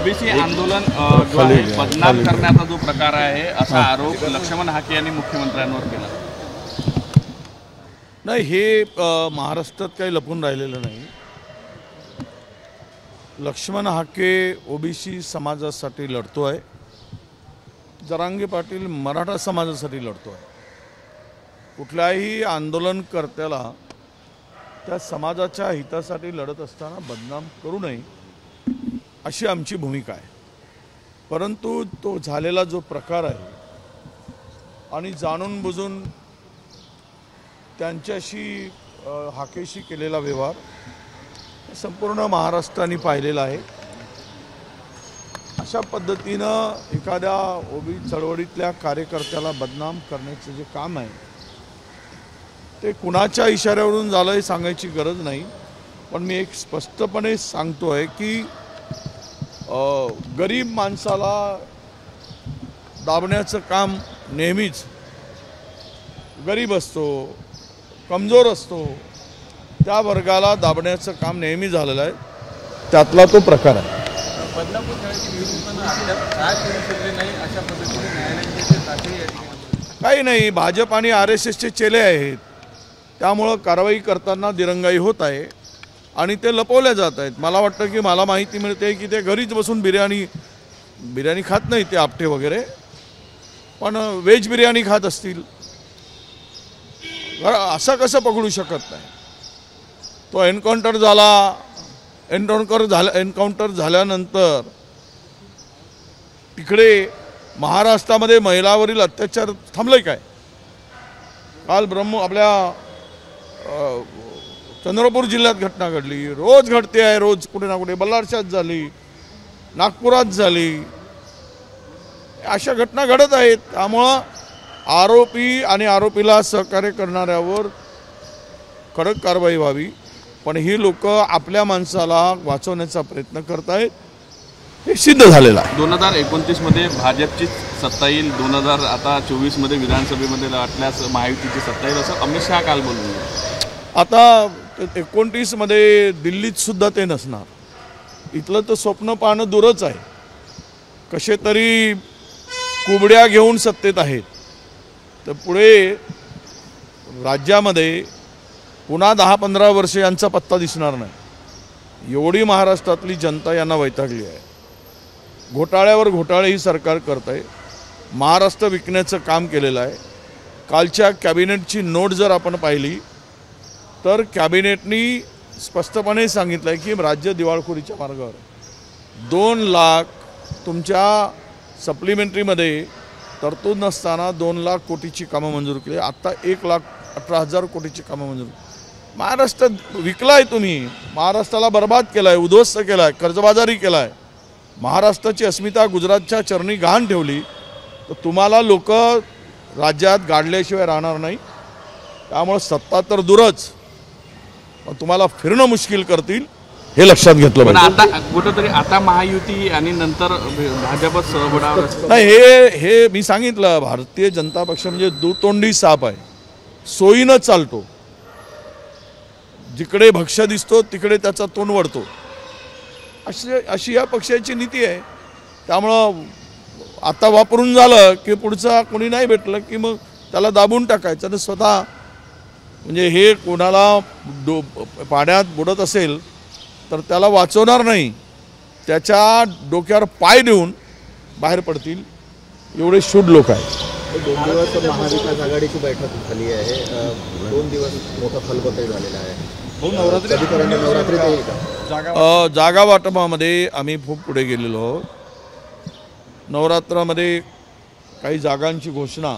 OBC आंदोलन जो आहे बदनाम करण्याचा जो प्रकार आहे असा आरोप लक्ष्मण हाके यांनी मुख्यमंत्र्यांवर केला. नाही, हे महाराष्ट्रात काही लपून राहिलेलं नाही. लक्ष्मण हाके ओबीसी समाजासाठी लढतो आहे. जरांगे पाटील मराठा समाजासाठी लढतो आहे. कुठल्याही आंदोलनकर्त्याला त्या समाजाच्या हितासाठी लढत असताना बदनाम करू नये अशी आमची भूमिका आहे. परंतु तो झालेला जो प्रकार आहे आणि जाणून बुजून त्यांच्याशी हाकेशी केलेला व्यवहार संपूर्ण महाराष्ट्राने पाहिलेला आहे. अशा पद्धतीनं एखाद्या ओबीसी चळवळीतल्या कार्यकर्त्याला बदनाम करण्याचं जे काम आहे ते कुणाच्या इशाऱ्यावरून झालं हे सांगायची गरज नाही. पण मी एक स्पष्टपणे सांगतो आहे की गरीब माणसाला दाबण्याचं काम नेहमीच, गरीब असतो, कमजोर असतो, त्या वर्गाला दाबण्याचं काम नेहमी झालेलं आहे. त्यातला तो प्रकार आहे. काही नाही, भाजप आणि RSSचे चेले आहेत, त्यामुळं कारवाई करताना दिरंगाई होत आहे आणि ते लपवल्या जात आहेत. मला वाटतं की मला माहिती मिळते की ते घरीच बसून बिर्याणी खात नाही ते आपटे वगैरे, पण व्हेज बिर्याणी खात असतील. असं कसं पकडू शकत नाही. तो एन्काउंटर झाल्यानंतर तिकडे महाराष्ट्रामध्ये महिलावरील अत्याचार थांबले काय? काल आपल्या चंद्रपूर जिल्ह्यात घटना घडली, रोज घडते आहे, रोज कुठे ना कुठे बल्लारशात झाली, नागपुरात झाली, अशा घटना घडत आहेत. त्यामुळं आरोपी आणि आरोपीला सहकार्य करणाऱ्यावर कडक कारवाई व्हावी. पण ही लोक आपल्या माणसाला वाचवण्याचा प्रयत्न करत आहेत, हे सिद्ध झालेलं आहे. 2029 मध्ये भाजपची सत्ता येईल, 2024 मध्ये विधानसभेमध्ये वाटल्यास महायुतीची सत्ता येईल असं अमित शहा काल बोलले. आता 29 मध्ये दिल्लीत सुद्धा ते नसणार. इथलं तर स्वप्न पाहणं दूरच आहे. कसे तरी कुबड्या घेऊन सत्तेत आहेत, तर पुढे राज्यामध्ये पुन्हा 10-15 वर्ष यांचा पत्ता दिसणार नाही. एवढी महाराष्ट्रातली जनता यांना वैतागली आहे. घोटाळ्यावर घोटाळे ही सरकार करत आहे. महाराष्ट्र विकण्याचं काम केलेलं आहे. कालच्या कॅबिनेटची नोट जर आपण पाहिली तर कॅबिनेटनी स्पष्टपणे सांगितलं आहे की राज्य दिवाळखोरीच्या मार्गावर. 2 लाख तुमच्या सप्लिमेंटरीमध्ये तरतूद नसताना 2 लाख कोटीची कामं मंजूर केली. आत्ता 1,18,000 कोटीची कामं मंजूर. महाराष्ट्र विकला आहे तुम्ही. महाराष्ट्राला बर्बाद केला आहे, उद्ध्वस्त केला आहे, कर्जबाजारी केला आहे. महाराष्ट्राची अस्मिता गुजरातच्या चरणी गहाण ठेवली. तर तुम्हाला लोक राज्यात गाडल्याशिवाय राहणार नाही. त्यामुळे सत्ता तर दूरच, पण तुम्हाला फिरणं मुश्किल करतील, हे लक्षात घेतलं पाहिजे. आता कुठंतरी आता महायुती आणि नंतर भाजपच सहभाग नाही, हे मी सांगितलं. भारतीय जनता पक्ष म्हणजे दुतोंडी साप आहे, सोयीनं चालतो. जिकडे भक्ष्य दिसतो तिकडे त्याचा तोंड वळतो, अशी या पक्षाची नीती आहे. त्यामुळं आता वापरून झालं की पुढचा कोणी नाही भेटलं की मग त्याला दाबून टाकायचं. तर स्वतः म्हणजे हे कोणाला पाण्यात बुडत असेल तर त्याला वाचवणार नाही, त्याच्या डोक्यावर पाय देऊन बाहेर पडतील, एवढे शूड लोक आहेत. 2 दिवस महाविकास आघाडीची बैठक झाली आहे. 2 दिवस मोठा खलबतही झालेला आहे. नवरात्री जागा वाटपामध्ये आम्ही खूप पुढे गेलेलो आहोत. नवरात्रामध्ये काही जागांची घोषणा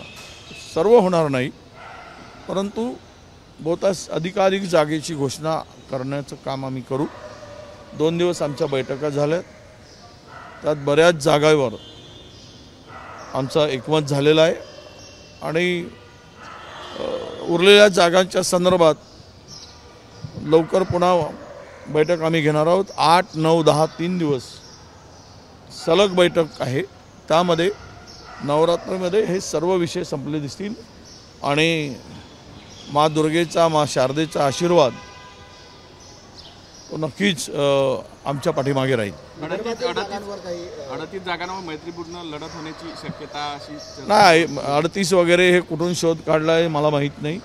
सर्व होणार नाही, परंतु बहुतांश अधिकाधिक जागेची घोषणा करण्याचं काम आम्ही करू. 2 दिवस आमच्या बैठका झाल्यात, त्यात बऱ्याच जागांवर आमचा एकमत झालेला आहे आणि उरलेल्या जागांच्या संदर्भात लवकर पुन्हा बैठक आम्ही घेणार आहोत. 8, 9, 10 3 दिवस सलग बैठक आहे. त्यामध्ये नवरात्रामध्ये हे सर्व विषय संपले दिसतील आणि माँ दुर्गेचा, माँ शारदेचा आशीर्वाद तो नक्कीच आमच्या पाठीमागे राहील. 38 जागांवर मैत्रीपूर्ण लढत होण्याची शक्यता अशी नाही, 38 वगैरे हे कुठून शोध काढला आहे मला माहीत नाही.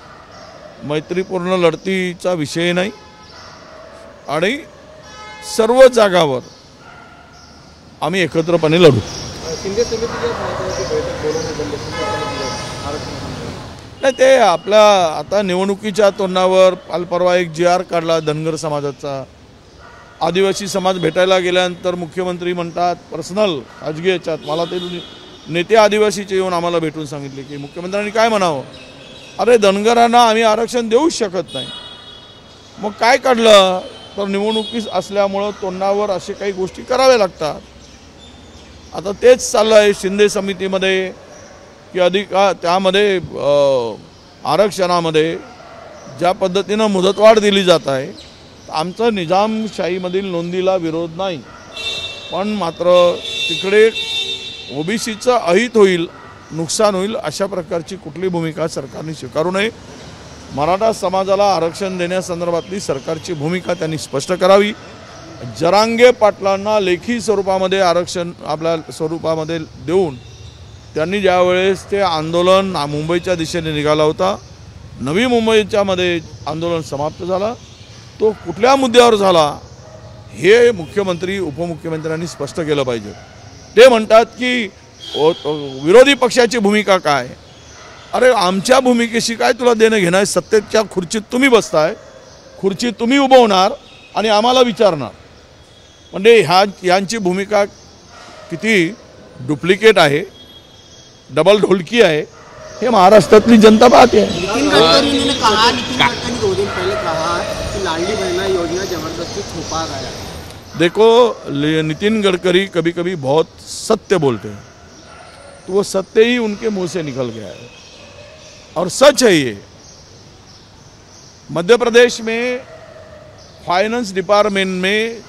मैत्रीपूर्ण लढतीचा विषय नाही आणि सर्व जागावर आम्ही एकत्रपणे लढू. शिंदे समितीच्या बैठक बोलवण्यात नाही, ते आपल्या आता निवडणुकीच्या तोंडावर काल परवा एक GR काढला धनगर समाजाचा. आदिवासी समाज भेटायला गेल्यानंतर मुख्यमंत्री म्हणतात पर्सनल खाजगी याच्यात, मला ते नेते आदिवासीचे येऊन आम्हाला भेटून सांगितले की मुख्यमंत्र्यांनी काय म्हणावं, अरे धनगरांना आम्ही आरक्षण देऊच शकत नाही. मग काय काढलं तर निवडणुकीस असल्यामुळं तोंडावर असे काही गोष्टी कराव्या लागतात. आता तेच चाललं आहे शिंदे समितीमध्ये की त्यामध्ये आरक्षणामध्ये ज्या पद्धतीनं मुदतवाढ दिली जात आहे, आमचं निजामशाहीमधील नोंदीला विरोध नाही, पण मात्र तिकडे OBCचं अहित होईल, नुकसान होईल अशा प्रकारची कुठली भूमिका सरकारने स्वीकारू नये. मराठा समाजाला आरक्षण देण्यासंदर्भातली सरकारची भूमिका त्यांनी स्पष्ट करावी. जरांगे पाटलांना लेखी स्वरूपामध्ये आरक्षण आपल्या स्वरूपामध्ये देऊन त्यांनी ज्यावेळेस ते आंदोलन मुंबईच्या दिशेने निघाला होता, नवी मुंबईच्यामध्ये आंदोलन समाप्त झाला, तो कुठल्या मुद्द्यावर झाला हे मुख्यमंत्री उपमुख्यमंत्र्यांनी स्पष्ट केलं पाहिजे. ते म्हणतात की विरोधी पक्षाची भूमिका काय, अरे आमच्या भूमिकेशी काय तुला देणं घेणं आहे. सत्तेच्या खुर्चीत तुम्ही बसताय, खुर्चीत तुम्ही उभं होणार आणि आम्हाला विचारणार. म्हणजे यांची भूमिका किती डुप्लिकेट आहे, डबल ढोलकी आहे हे महाराष्ट्रातली जनता पाहते. नितिन गडकरी ने कहा 2 दिन पहले कहा कि लाडली बहना योजना जबरदस्ती थोपा गया. देखो, नितिन गडकरी कभी कभी बहुत सत्य बोलते हैं, तो वो सत्य ही उनके मुंह से निकल गया है और सच है ये. मध्य प्रदेश में फाइनेंस डिपार्टमेंट में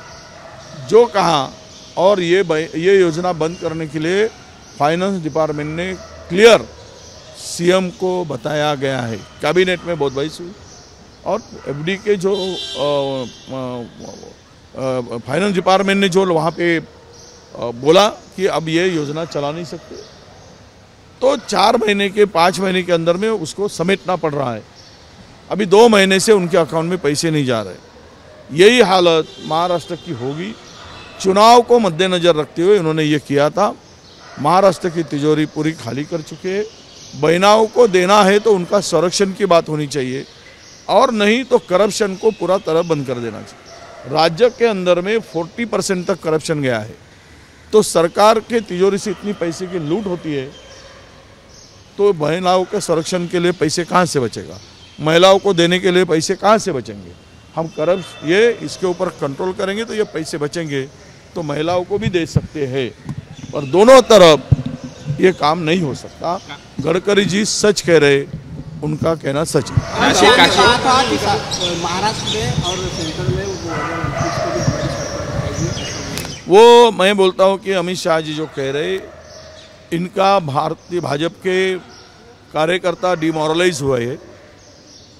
जो कहा और ये योजना बंद करने के लिए फाइनेंस डिपार्टमेंट ने क्लियर CM को बताया गया है. कैबिनेट में बहुत बहस हुई और FD के जो फाइनेंस डिपार्टमेंट ने जो वहाँ पे बोला कि अब ये योजना चला नहीं सकते, तो 4 महीने के 5 महीने के अंदर में उसको समेटना पड़ रहा है. अभी 2 महीने से उनके अकाउंट में पैसे नहीं जा रहे. यही हालत महाराष्ट्र की होगी. चुनाव को मद्देनज़र रखते हुए उन्होंने ये किया था. महाराष्ट्र की तिजोरी पूरी खाली कर चुके हैं. बहनाओं को देना है तो उनका संरक्षण की बात होनी चाहिए और नहीं तो करप्शन को पूरा तरह बंद कर देना चाहिए. राज्य के अंदर में 40% तक करप्शन गया है. तो सरकार के तिजोरी से इतनी पैसे की लूट होती है तो बहनाओं के संरक्षण के लिए पैसे कहाँ से बचेगा, महिलाओं को देने के लिए पैसे कहाँ से बचेंगे. हम इसके ऊपर कंट्रोल करेंगे तो ये पैसे बचेंगे, तो महिलाओं को भी दे सकते हैं. पर दोनों तरफ ये काम नहीं हो सकता. गडकरी जी सच कह रहे, उनका कहना सच है. महाराष्ट्र में और सेंट्रल में वो मैं बोलता हूँ कि अमित शाह जी जो कह रहे, इनका भारतीय भाजपा के कार्यकर्ता डिमोरलाइज हुए हैं,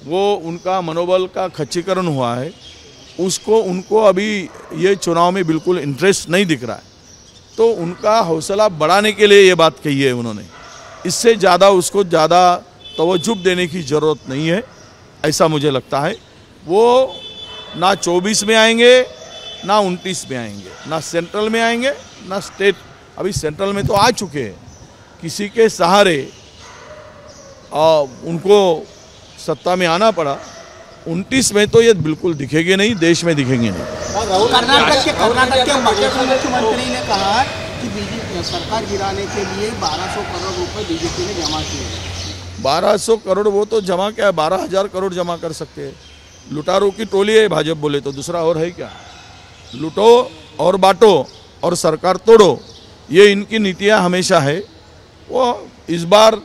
वो उनका मनोबल का खच्चीकरण हुआ है. उनको अभी ये चुनाव में बिल्कुल इंटरेस्ट नहीं दिख रहा है, तो उनका हौसला बढ़ाने के लिए ये बात कही है उन्होंने. इससे ज़्यादा उसको ज़्यादा तवज्जो देने की ज़रूरत नहीं है, ऐसा मुझे लगता है. वो ना 24 में आएंगे ना 29 में आएंगे, ना सेंट्रल में आएंगे ना स्टेट. अभी सेंट्रल में तो आ चुके हैं, किसी के सहारे उनको सत्ता में आना पड़ा. 29 में तो ये बिल्कुल दिखेंगे नहीं, देश में दिखेंगे नहीं. कर्नाटक के मुख्यमंत्री ने कहा कि बीजेपी सरकार गिराने के लिए 1200 करोड़ रुपए बीजेपी ने जमा किए. 1200 करोड़ वो तो जमा क्या है, 12,000 करोड़ जमा कर सकते हैं. लुटारों की टोली है भाजपा बोले तो, दूसरा और है क्या. लूटो और बांटो और सरकार तोड़ो, ये इनकी नीतियाँ हमेशा है. वो इस बार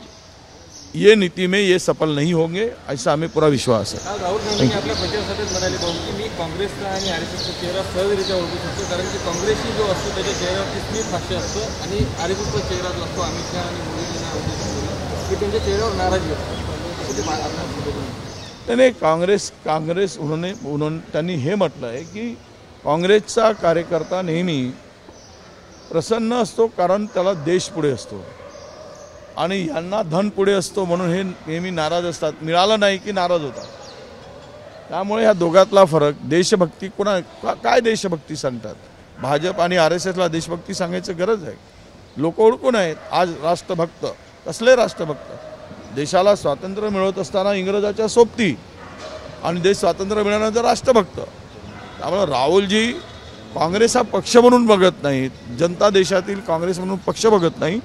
ये नीति में ये सफल नहीं होंगे, ऐसा हमें पूरा विश्वास है. राहुल गांधी आपल्या प्रचारासाठी म्हणाले की मी काँग्रेसचा आणि आरएसएसचा चेहरा सहजरित्या ओळखू शकतो, कारण की काँग्रेसची जो असतो त्याच्या चेहऱ्यावरती स्मित हास्य असतं आणि आरएसएसचा चेहरा जो असतो अमित शाह आणि मोदींना उद्देशून की त्यांच्या चेहऱ्यावर नाराजी असते. त्याने काँग्रेस उन्होंने त्यांनी हे म्हटलं आहे की काँग्रेसचा कार्यकर्ता नेहमी प्रसन्न असतो कारण त्याला देश पुढे असतो आणि यांना धन पुढे असतो म्हणून हे नेहमी नाराज असतात, मिळालं नाही की नाराज होतात. त्यामुळे ह्या दोघातला फरक देशभक्ती काय देशभक्ती सांगतात. भाजप आणि RSSला देशभक्ती सांगायची गरज आहे. लोक ओळखून आहेत आज राष्ट्रभक्त. कसले राष्ट्रभक्त? देशाला स्वातंत्र्य मिळवत असताना इंग्रजाच्या सोबती आणि देश स्वातंत्र्य मिळाल्यानंतर राष्ट्रभक्त. त्यामुळे राहुलजी काँग्रेस हा पक्ष म्हणून बघत नाहीत, जनता देशातील काँग्रेस म्हणून पक्ष बघत नाही,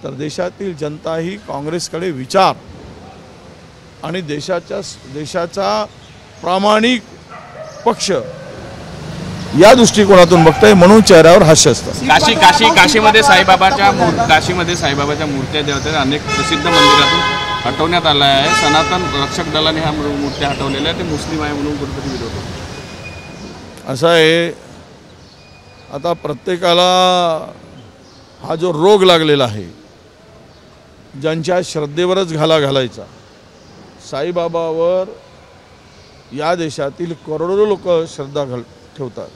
तर देशातील जनता ही काँग्रेसकडे विचार आणि देशाचा प्रामाणिक पक्ष या दृष्टिकोनातून बघताय म्हणून चेहऱ्यावर हास्य असतं. काशीमध्ये साईबाबाच्या मूर्त्या ज्या होत्या अनेक प्रसिद्ध मंदिरातून हटवण्यात आल्या आहे. सनातन रक्षक दलाने ह्या मूर्त्या हटवलेल्या आहेत. ते मुस्लिम आहे म्हणून कुठेतरी विरोध होतो. असं आहे, आता प्रत्येकाला हा जो रोग लागलेला आहे ज्यांच्या श्रद्धेवरच घालायचा, साईबाबावर या देशातील करोडो लोक श्रद्धा ठेवतात.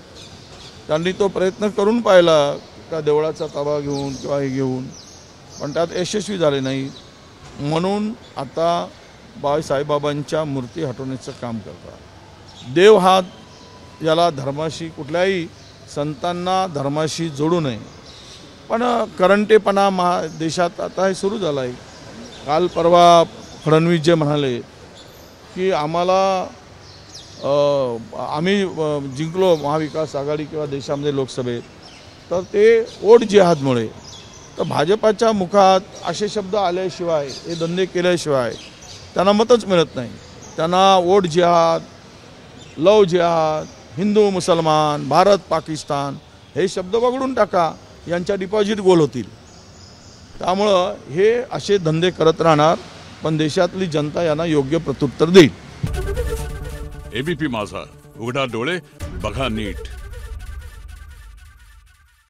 त्यांनी तो प्रयत्न करून पाहिला का देवळाचा ताबा घेऊन किंवा हे घेऊन, पण त्यात यशस्वी झाले नाही. म्हणून आता साईबाबांच्या मूर्ती हटवण्याचं काम करतात. देव हा याला धर्माशी कुठल्याही संतांना धर्माशी जोडू नये, पण करंटेपणा देशात आता हे सुरू झालं आहे. काल परवा फडणवीस जे म्हणाले की आम्ही जिंकलो महाविकास आघाडी किंवा देशामध्ये लोकसभेत, तर ते वोट जिहादमुळे. तर भाजपाच्या मुखात असे शब्द आल्याशिवाय, हे धंदे केल्याशिवाय त्यांना मतच मिळत नाही. त्यांना वोट जिहाद, लव जिहाद, हिंदू मुसलमान, भारत पाकिस्तान हे शब्द वगळून टाका, यांच्या डिपॉझिट गोल होतील. त्यामुळं हे असे धंदे करत राहणार, पण देशातली जनता यांना योग्य प्रत्युत्तर देईल. ABP माझा, उघडा डोळे बघा नीट.